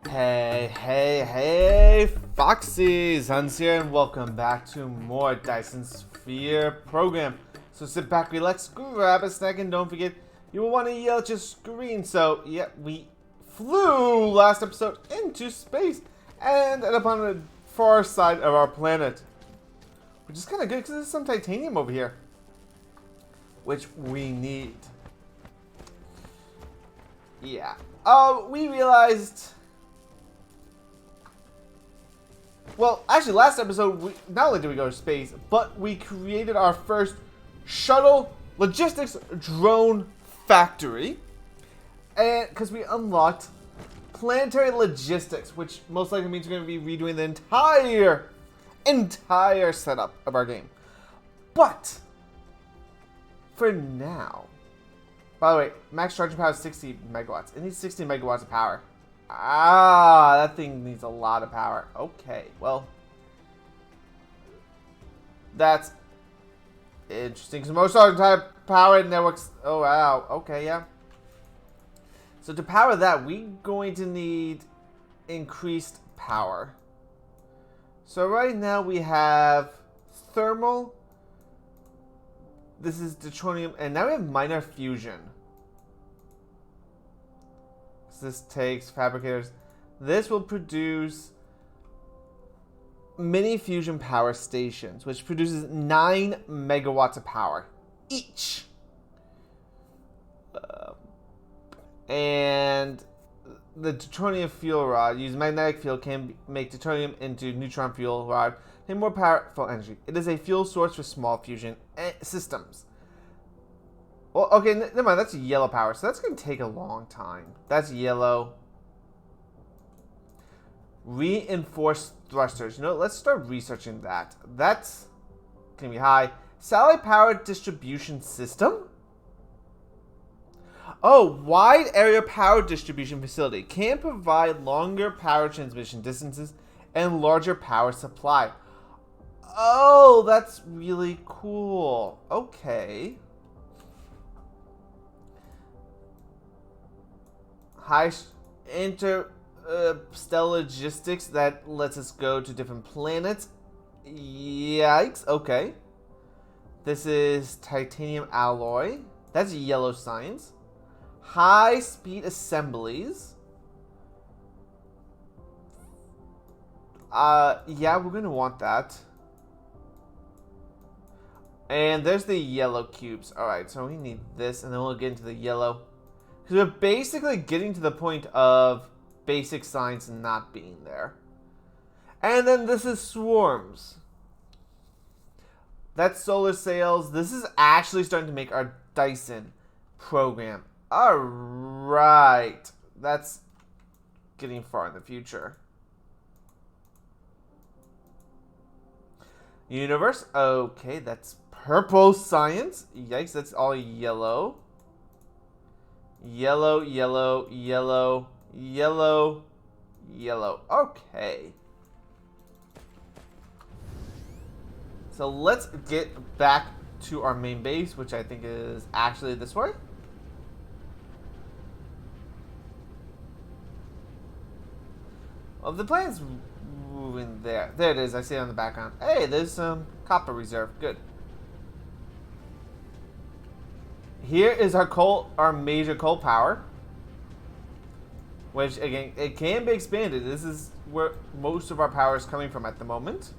Hey, Foxies! Heuntz here, and welcome back to more Dyson Sphere Program. So sit back, relax, grab a snack, and don't forget, you will want to yell at your screen. So, yeah, we flew last episode into space and ended up on the far side of our planet. Which is kind of good, because there's some titanium over here. Which we need. Yeah. We realized... Well, actually, last episode, not only did we go to space, but we created our first shuttle logistics drone factory. And because we unlocked planetary logistics, which most likely means we're going to be redoing the entire setup of our game. But for now, by the way, max charging power is 60 megawatts. It needs 60 megawatts of power. That thing needs a lot of power. Okay, well, that's interesting because most of the time power networks. Oh wow. Okay, yeah. So to power that, we're going to need increased power. So right now we have thermal. This is deuterium, and now we have minor fusion. This takes fabricators. This will produce mini fusion power stations, which produces 9 megawatts of power each. And the deuterium fuel rod uses magnetic field can make deuterium into neutron fuel rod and more powerful energy. It is a fuel source for small fusion systems. Well, okay, never mind. That's yellow power, so that's going to take a long time. That's yellow. Reinforced thrusters. You know, let's start researching that. That's going to be high. Satellite power distribution system? Oh, wide area power distribution facility. Can provide longer power transmission distances and larger power supply. Oh, that's really cool. Okay. High interstellar logistics that lets us go to different planets. Yikes. Okay. This is titanium alloy. That's yellow science. High speed assemblies. Yeah, we're gonna want that. And there's the yellow cubes. Alright, so we need this, and then we'll get into the yellow. Because we're basically getting to the point of basic science not being there. And then this is swarms. That's solar sails. This is actually starting to make our Dyson program. Alright. That's getting far in the future. Universe. Okay, that's purple science. Yikes, that's all yellow. Yellow, yellow, yellow, yellow, yellow. Okay. So let's get back to our main base, which I think is actually this way. Well, the planet's moving there. There it is. I see it on the background. Hey, there's some copper reserve. Good. Here is our major coal power, which again, it can be expanded. This is where most of our power is coming from at the moment.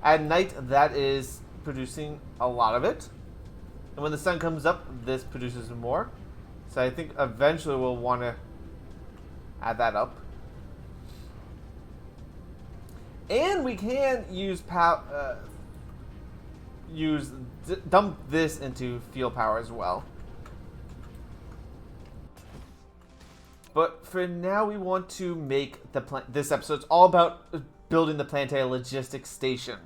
At night, that is producing a lot of it. And when the sun comes up, this produces more. So I think eventually we'll want to add that up. And we can use dump this into fuel power as well. But for now, we want to make this episode's all about building the planetary logistics station.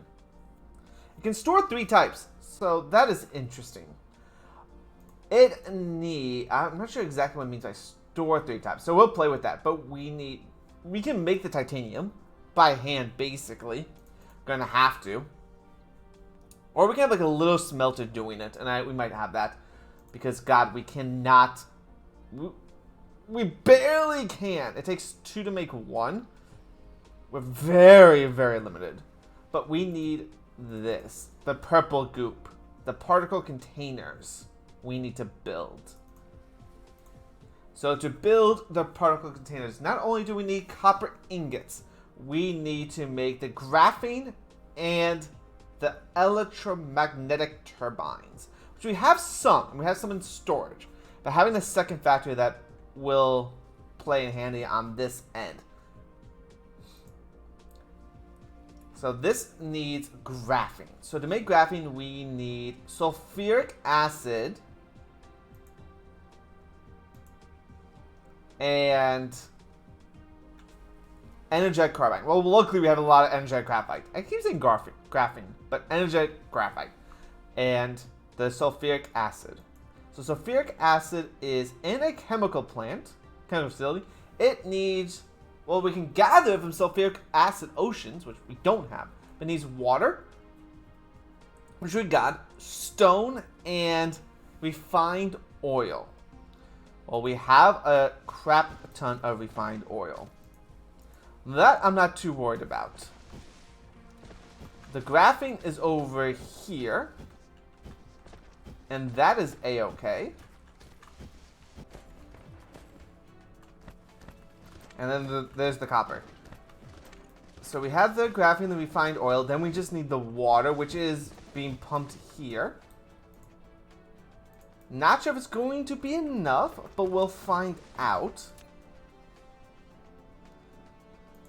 It can store 3 types, so that is interesting. I'm not sure exactly what it means by store 3 types, so we'll play with that. But we can make the titanium by hand, basically. Gonna have to. Or we can have like a little smelter doing it, and we might have that. Because, God, we cannot... We barely can. It takes 2 to make 1. We're very, very limited. But we need this. The purple goop. The particle containers we need to build. So to build the particle containers, not only do we need copper ingots, we need to make the graphene and the electromagnetic turbines. Which we have some. We have some in storage. But having a second factory that will play in handy on this end. So this needs graphene. So to make graphene, we need sulfuric acid and energetic carbide. Well, luckily we have a lot of energetic graphite. I keep saying graphene, but energetic graphite. And the sulfuric acid. So sulfuric acid is in a chemical plant, chemical facility. It needs, well, we can gather from sulfuric acid oceans, which we don't have. It needs water, which we got, stone, and refined oil. Well, we have a crap ton of refined oil. That I'm not too worried about. The graphene is over here. And that is A-okay. And then there's the copper. So we have the graphene, the refined oil. Then we just need the water, which is being pumped here. Not sure if it's going to be enough, but we'll find out.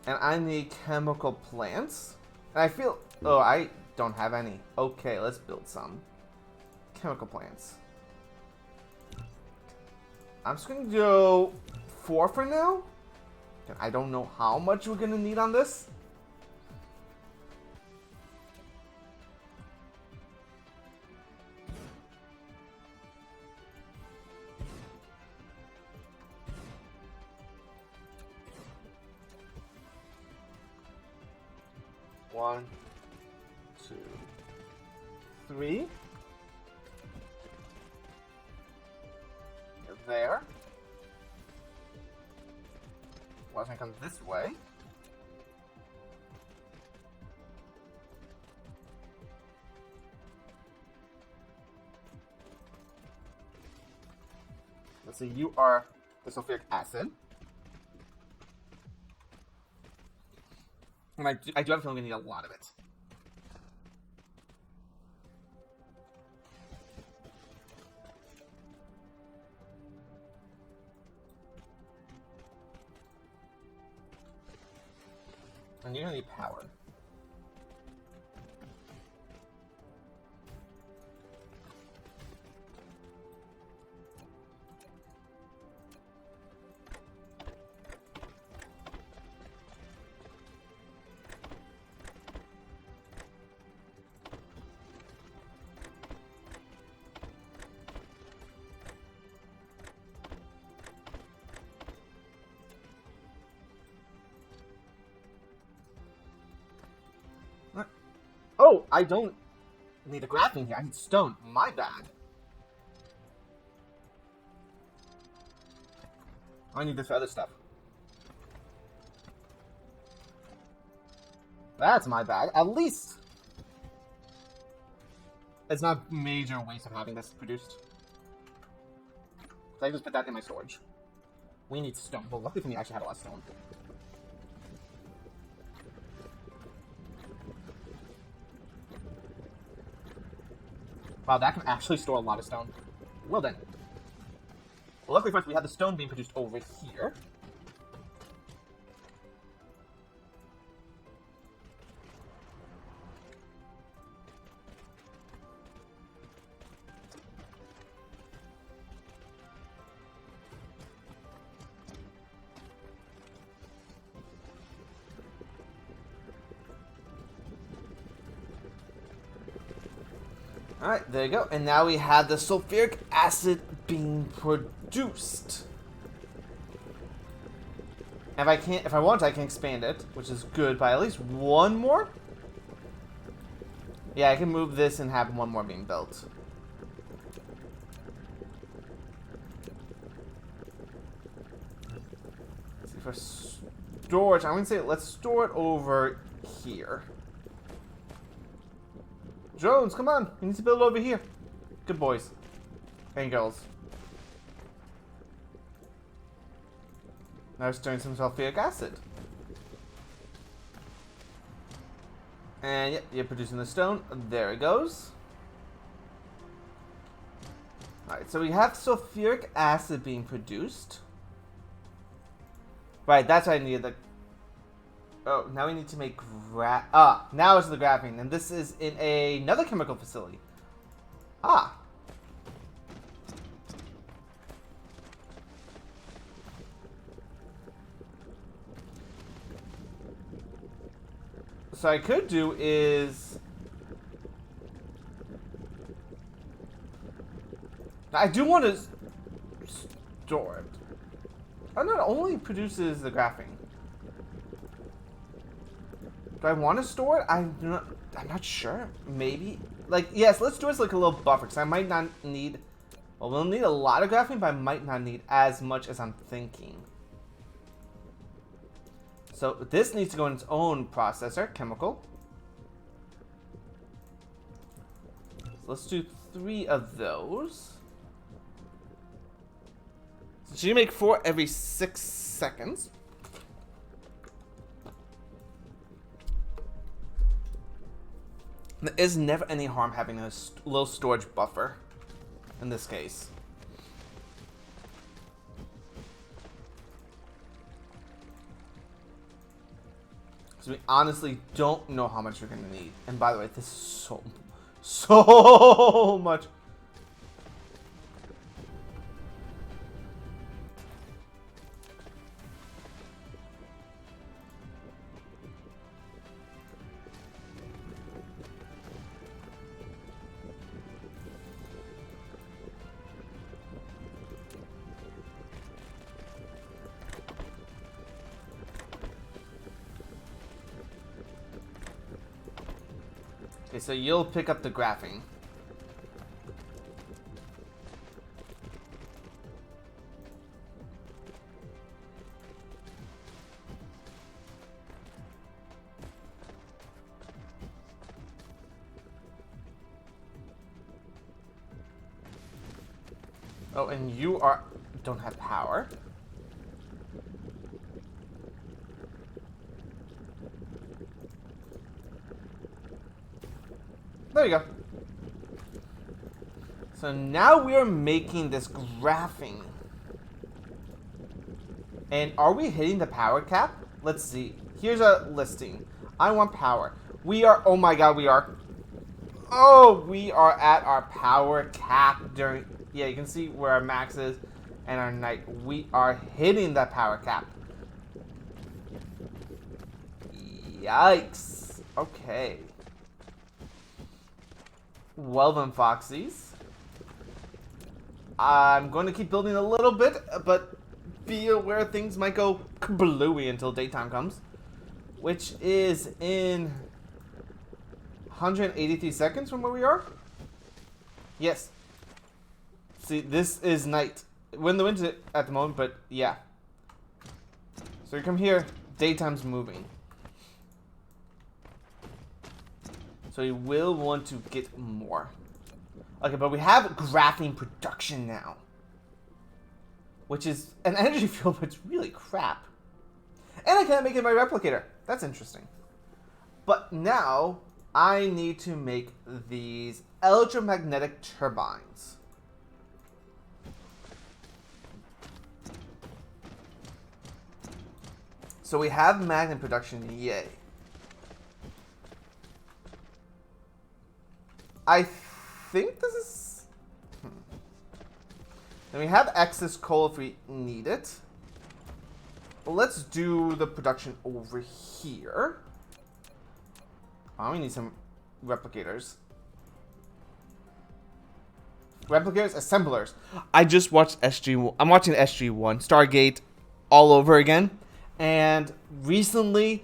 And I need chemical plants. And I feel... Oh, I don't have any. Okay, let's build some. Chemical plants. I'm just going to go 4 for now. I don't know how much we're going to need on this. One, 2, 3. There. Watch me come this way. Let's see, you are the sulfuric acid. And I do have a feeling we need a lot of it. And you're gonna need power. Oh, I don't need a graphene here. I need stone. My bad. I need this for other stuff. That's my bad. At least it's not a major waste of having this produced. So I just put that in my storage. We need stone. Well, luckily for me, I actually have a lot of stone. Wow, that can actually store a lot of stone. Well then. Well, luckily for us, we have the stone being produced over here. Alright, there you go. And now we have the sulfuric acid being produced. If I want, I can expand it, which is good by at least one more. Yeah, I can move this and have one more being built. for storage, I'm going to say let's store it over here. Drones, come on. We need to build over here. Good boys. And girls. Now it's doing some sulfuric acid. And yep, you're producing the stone. There it goes. Alright, so we have sulfuric acid being produced. Right, that's what I needed. Oh, now we need to make now it's the graphene. And this is in another chemical facility. Ah. So I could do is... I do want to store it. Oh no, it only produces the graphene. Do I want to store it? I'm not sure. Maybe. Like, yes, let's do it as like a little buffer, because I might not need... Well, we'll need a lot of graphene, but I might not need as much as I'm thinking. So this needs to go in its own processor, chemical. So let's do 3 of those. So you make 4 every 6 seconds. There is never any harm having a little storage buffer in this case. So we honestly don't know how much you're going to need. And by the way, this is so much. Okay, so you'll pick up the graphene. Oh, and you don't have power. There you go. So now we are making this graphene. And are we hitting the power cap? Let's see. Here's a listing. I want power. We are, oh my god, we are. Oh, we are at our power cap during, yeah, you can see where our max is and our night. We are hitting that power cap. Yikes. Okay. Well then, Foxies. I'm going to keep building a little bit, but be aware things might go kablooey until daytime comes. Which is in 183 seconds from where we are? Yes. See, this is night. We're in the winter at the moment, but yeah. So you come here, daytime's moving. So you will want to get more. Okay, but we have graphene production now. Which is an energy field, but it's really crap. And I can't make it my replicator. That's interesting. But now, I need to make these electromagnetic turbines. So we have magnet production, yay. I think this is... Then we have excess coal if we need it. Well, let's do the production over here. Oh, we need some replicators. Replicators, assemblers. I just watched SG1. I'm watching SG1, Stargate, all over again. And recently,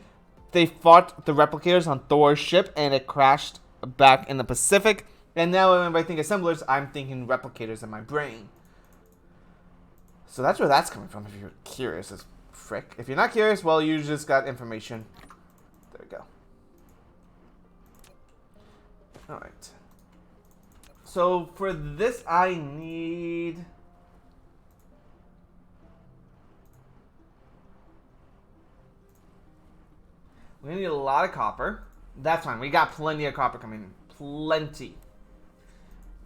they fought the replicators on Thor's ship, and it crashed back in the Pacific. And now whenever I think assemblers, I'm thinking replicators in my brain. So that's where that's coming from, if you're curious. It's frick. If you're not curious, well, you just got information. There we go. Alright. So for this, I need... we need a lot of copper. That's fine. We got plenty of copper coming in. Plenty.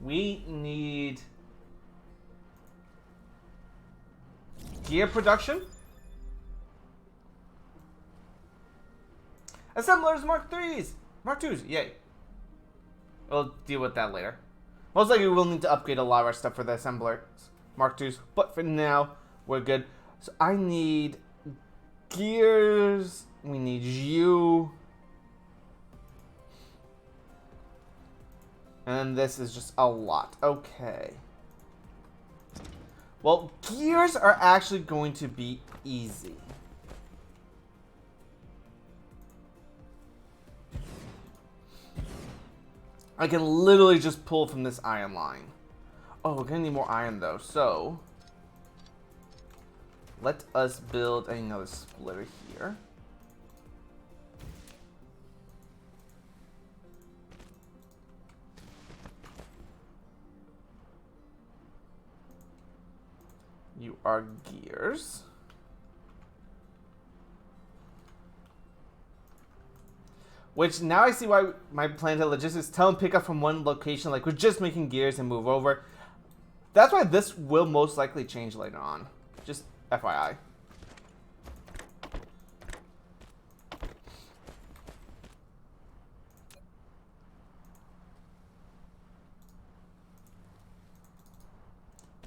We need... gear production. Assemblers Mark 3s. Mark 2s. Yay. We'll deal with that later. Most likely we'll need to upgrade a lot of our stuff for the assemblers Mark 2s. But for now, we're good. So I need gears. We need you. And this is just a lot. Okay. Well, gears are actually going to be easy. I can literally just pull from this iron line. Oh, we're gonna need more iron though, so let us build another splitter here. You are gears. Which, now I see why my Planetary Logistics tell them pick up from one location, like we're just making gears and move over. That's why this will most likely change later on. Just FYI.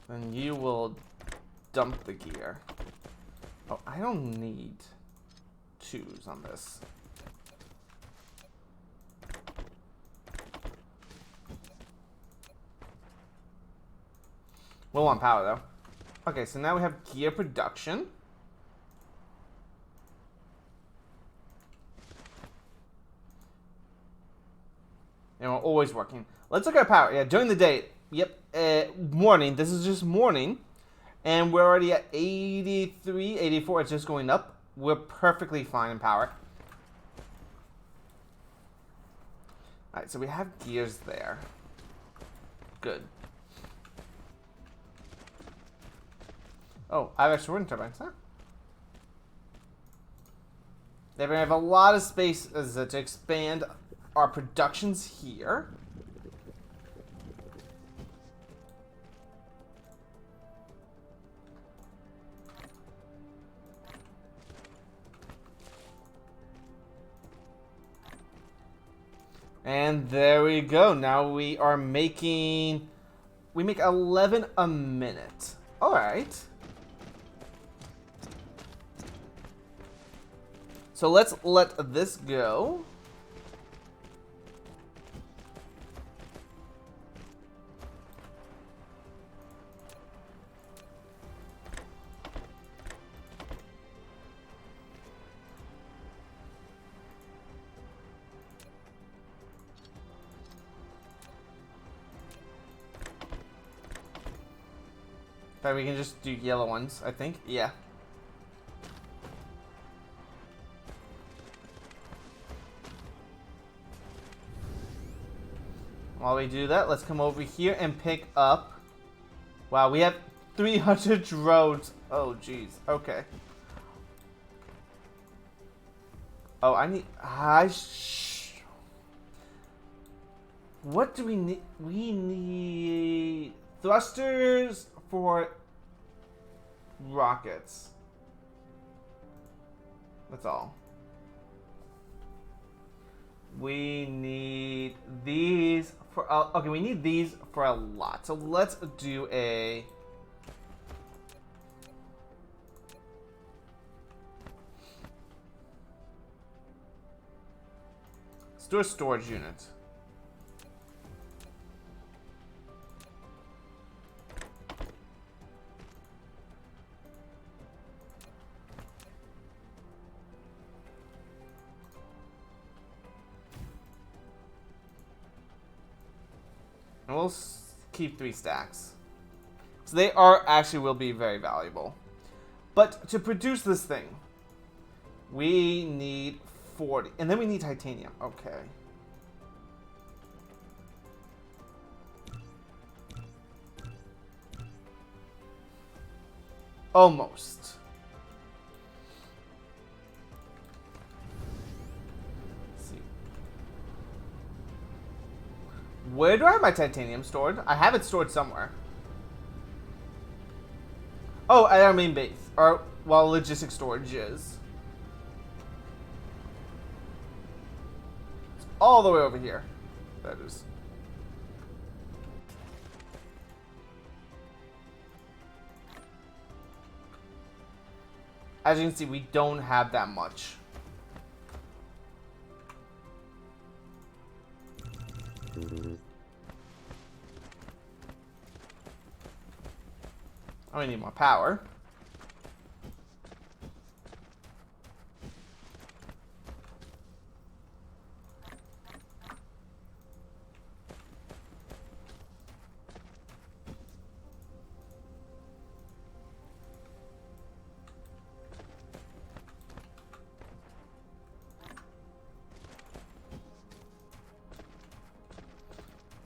Then you will dump the gear. Oh, I don't need 2s on this. We'll want power though. Okay, so now we have gear production. And we're always working. Let's look at power. Yeah, during the day. Yep, morning. This is just morning. And we're already at 83, 84. It's just going up. We're perfectly fine in power. Alright, so we have gears there. Good. Oh, I have extra wind turbines, huh? Then we have a lot of space to expand our productions here. And there we go. Now we are making... we make 11 a minute. Alright. So let's let this go. But we can just do yellow ones, I think. Yeah. While we do that, let's come over here and pick up... wow, we have 300 drones. Oh, jeez. Okay. Oh, I need... what do we need? We need... thrusters for rockets. That's all. We need these for... okay, we need these for a lot. So let's do a... let's do a storage unit. And we'll keep 3 stacks. So they are actually will be very valuable. But to produce this thing, we need 40. And then we need titanium. Okay. Almost. Let's see. Where do I have my titanium stored? I have it stored somewhere. Oh, at our main base. Or, well, logistic storage is. It's all the way over here. That is. As you can see, we don't have that much. I need more power.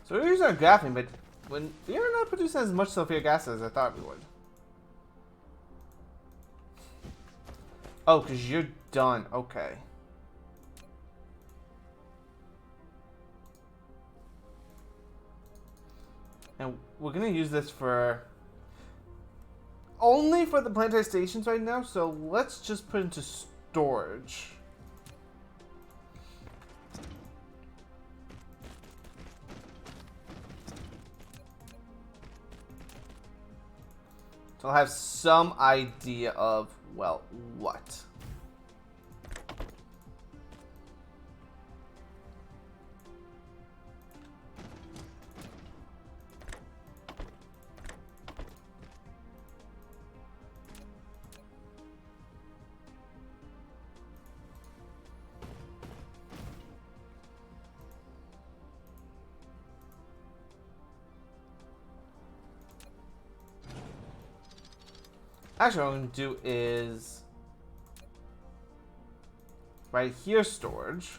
So we're using our graphene, but we are not producing as much sulfuric acid as I thought we would. Oh, because you're done. Okay. And we're going to use this for... only for the planetary stations right now, so let's just put it into storage. So I'll have some idea of, well, what. Actually, what I'm going to do is right here, storage.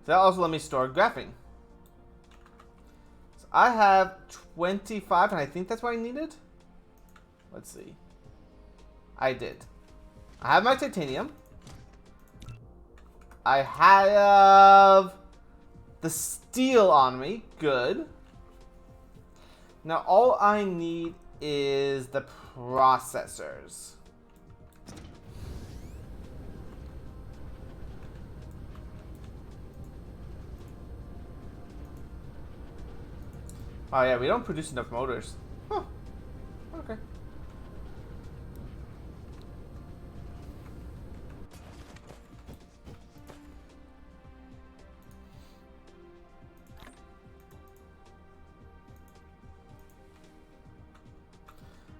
That also let me store graphene. So I have 25, and I think that's what I needed. Let's see. I did. I have my titanium. I have the steel on me. Good. Now all I need is the processors. Oh yeah, we don't produce enough motors. Huh. Okay.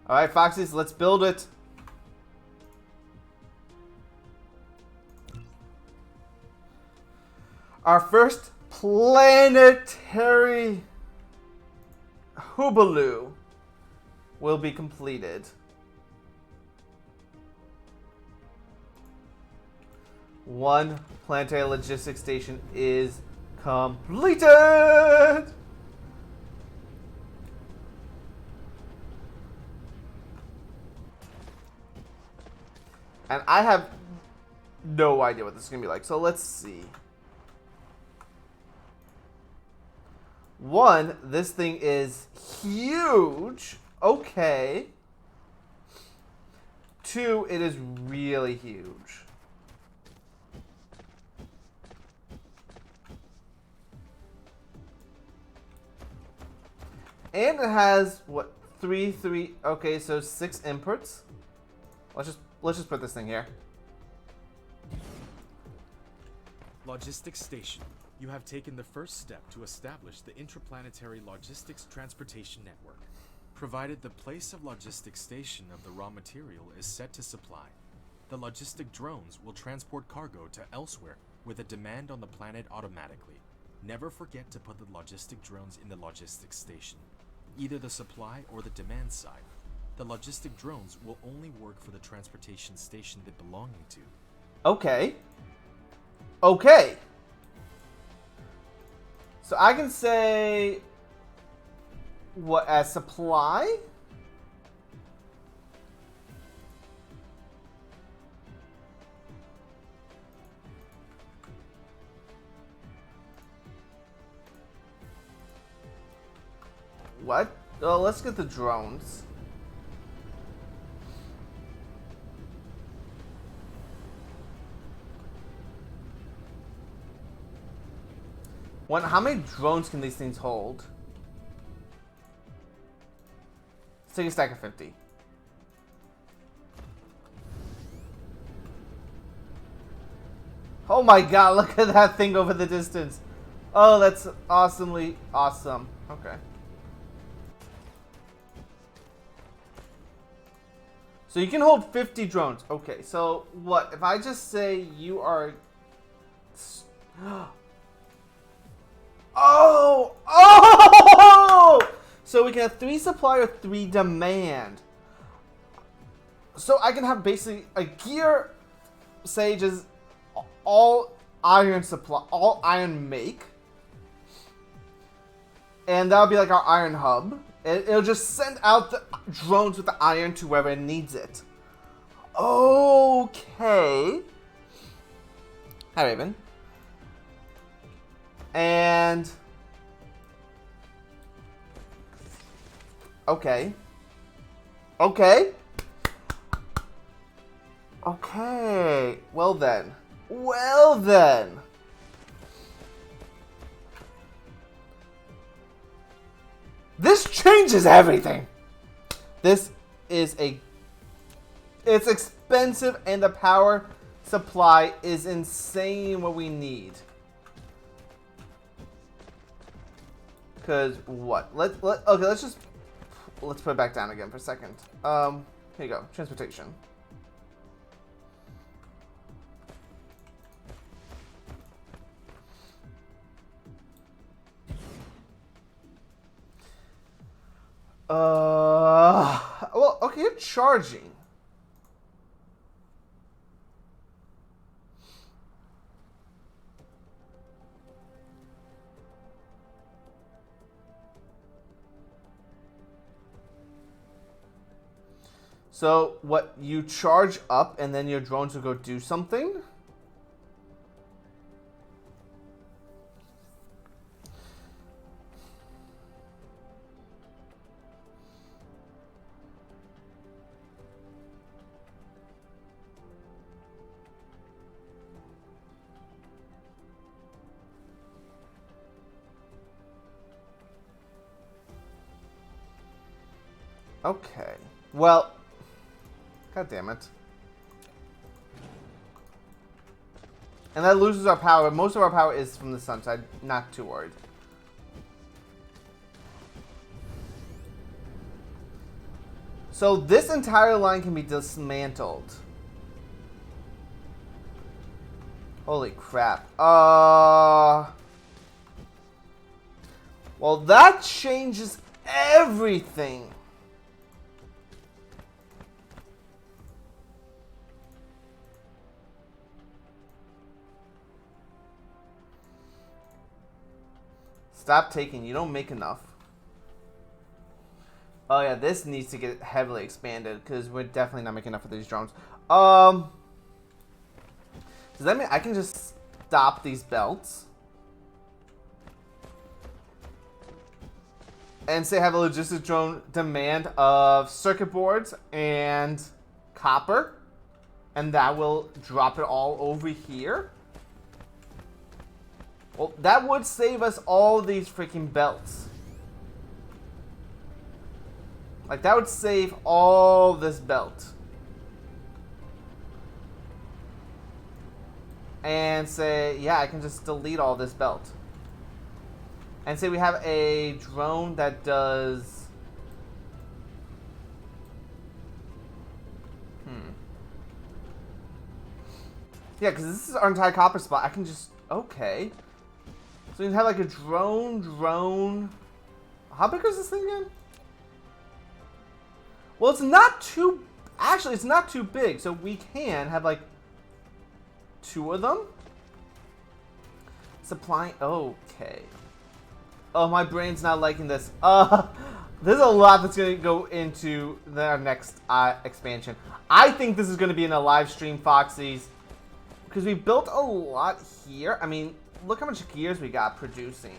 Alright, Foxies, let's build it. Our first planetary Hoobaloo will be completed. One planetary logistics station is completed! And I have no idea what this is going to be like. So let's see. One, this thing is huge. Okay. Two, it is really huge. And it has, what, three, okay, so 6 inputs. Let's just put this thing here. Logistics Station. You have taken the first step to establish the interplanetary logistics transportation network, provided the place of logistics station of the raw material is set to supply. The logistic drones will transport cargo to elsewhere with a demand on the planet automatically. Never forget to put the logistic drones in the logistics station, either the supply or the demand side. The logistic drones will only work for the transportation station they belong to. Okay. Okay. So I can say what as supply? What? Oh, let's get the drones. How many drones can these things hold? Let's take a stack of 50. Oh my god, look at that thing over the distance. Oh, that's awesomely awesome. Okay. So you can hold 50 drones. Okay, so what? If I just say you are... Oh! Oh! So we can have 3 supply or 3 demand. So I can have basically a gear, say just all iron supply, all iron make. And that'll be like our iron hub. It'll just send out the drones with the iron to wherever it needs it. Okay. Hi, Raven. And... Okay. Okay. Okay. Well then. Well then. This changes everything. This is it's expensive and the power supply is insane what we need. Cause what? Okay, let's put it back down again for a second. Here you go. Transportation. Well, okay, you're charging. So, what, you charge up and then your drones will go do something? Okay. Well, god damn it. And that loses our power. Most of our power is from the sun, so I'm not too worried. So this entire line can be dismantled. Holy crap. Well, that changes everything. Stop taking. You don't make enough. Oh yeah, this needs to get heavily expanded because we're definitely not making enough of these drones. Does that mean I can just stop these belts? And say have a logistics drone demand of circuit boards and copper. And that will drop it all over here. Well, that would save us all these freaking belts. Like, that would save all this belt. And say, yeah, I can just delete all this belt. And say we have a drone that does... Yeah, because this is our entire copper spot. I can just... Okay. So we can have like a drone. How big is this thing again? Well, it's not too... Actually, it's not too big. So we can have like 2 of them. Supplying... Okay. Oh, my brain's not liking this. There's a lot that's going to go into the next expansion. I think this is going to be in a live stream, Foxies. Because we built a lot here. I mean, look how much gears we got producing.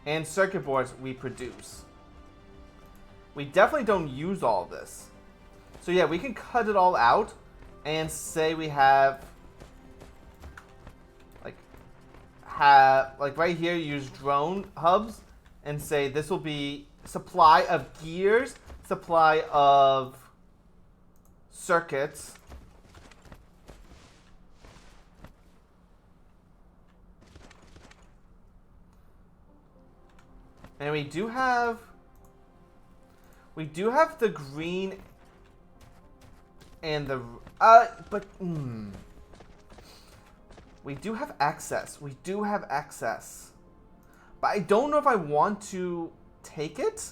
And circuit boards we produce. We definitely don't use all this. So yeah, we can cut it all out and say we have like right here, use drone hubs and say this will be supply of gears, supply of circuits. And we do have the green and the we do have excess. We do have excess. But I don't know if I want to take it.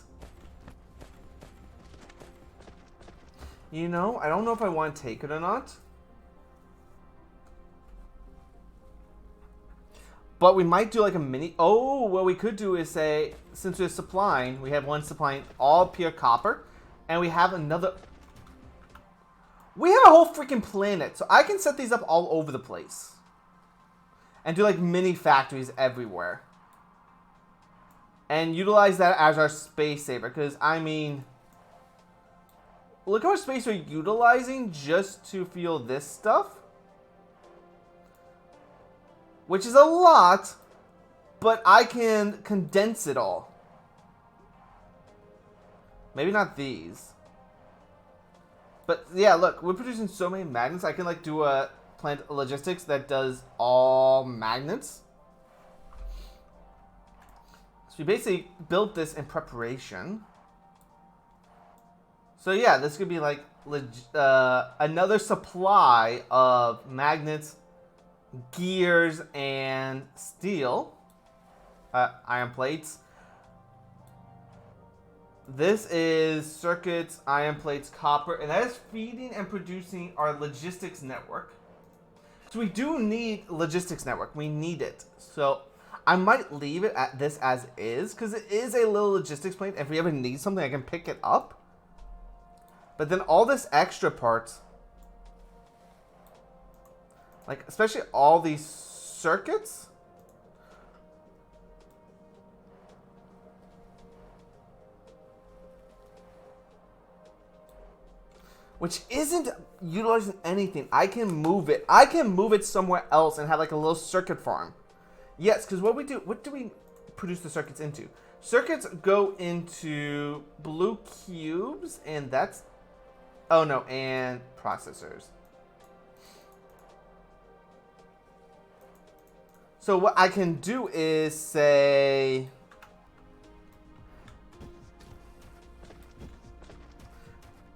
You know, I don't know if I want to take it or not. But we might do like a mini... Oh, what we could do is say, since we're supplying, we have one supplying all pure copper. And we have another... We have a whole freaking planet. So I can set these up all over the place. And do like mini factories everywhere. And utilize that as our space saver. Because, I mean... Look how much space we're utilizing just to fuel this stuff. Which is a lot, but I can condense it all. Maybe not these. But yeah, look, we're producing so many magnets. I can like do a plant logistics that does all magnets. So we basically built this in preparation. So yeah, this could be like another supply of magnets, gears, and steel, iron plates. This is circuits, iron plates, copper, and that is feeding and producing our logistics network. So we do need logistics network. We need it. So I might leave it at this as is, because it is a little logistics plate. If we ever need something, I can pick it up. But then all this extra parts, like especially all these circuits, which isn't utilizing anything. I can move it. I can move it somewhere else and have like a little circuit farm. Yes, because what do we produce the circuits into? Circuits go into blue cubes, and that's, oh no, and processors. So what I can do is say,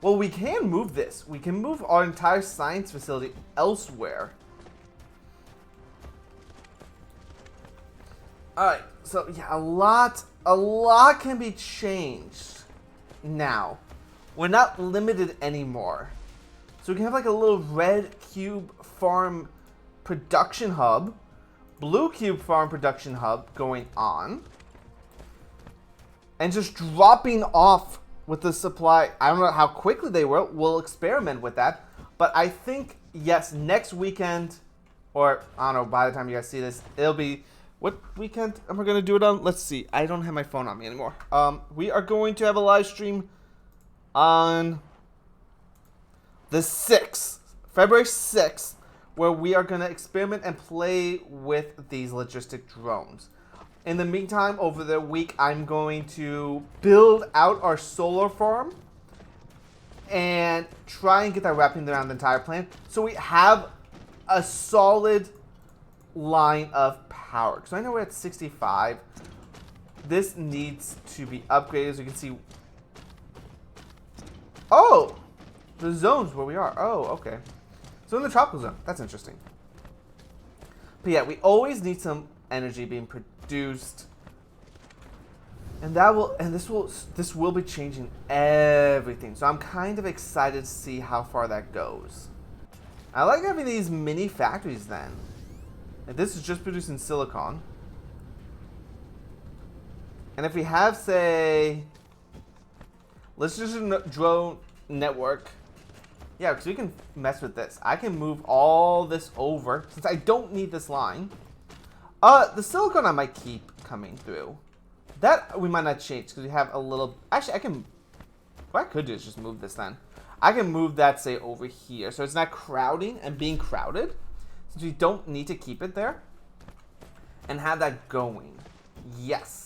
well, we can move this. We can move our entire science facility elsewhere. Alright, so yeah, a lot can be changed now. We're not limited anymore. So we can have like a little red cube farm production hub, blue cube farm production hub going on, and just dropping off with the supply. I don't know how quickly they will. We'll experiment with that. But I think, yes, next weekend, or I don't know, by the time you guys see this, it'll be, what weekend am I going to do it on? Let's see. I don't have my phone on me anymore. We are going to have a live stream on the 6th, February 6th, where we are going to experiment and play with these logistic drones. In the meantime, over the week, I'm going to build out our solar farm and try and get that wrapping around the entire plant so we have a solid line of power. Because I know we're at 65. This needs to be upgraded, as you can see. Oh! The zones where we are. Oh, okay. So in the tropical zone, that's interesting. But yeah, we always need some energy being produced. And this will be changing everything. So I'm kind of excited to see how far that goes. I like having these mini factories then. And this is just producing silicon. And if we have, say, let's just do a drone network. Yeah, because we can mess with this. I can move all this over since I don't need this line. The silicon I might keep coming through. That we might not change because we have a little. Actually, I can. What I could do is just move this then. I can move that, say, over here. So it's not crowding and being crowded. Since we don't need to keep it there. And have that going. Yes.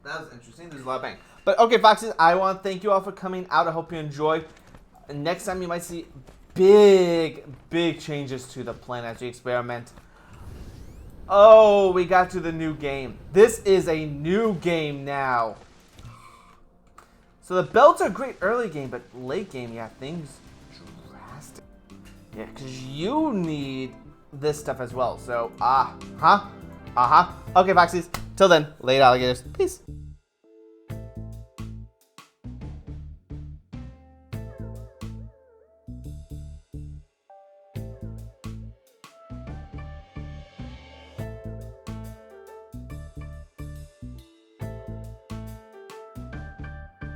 That was interesting. There's a lot of bang. But okay, Foxes, I want to thank you all for coming out. I hope you enjoyed. Next time you might see big changes to the plan as we experiment. Oh, we got to the new game. This is a new game now. So the belts are great early game, but late game, yeah, things drastic. Yeah, because you need this stuff as well. So, Okay, Foxies. Till then, late alligators. Peace.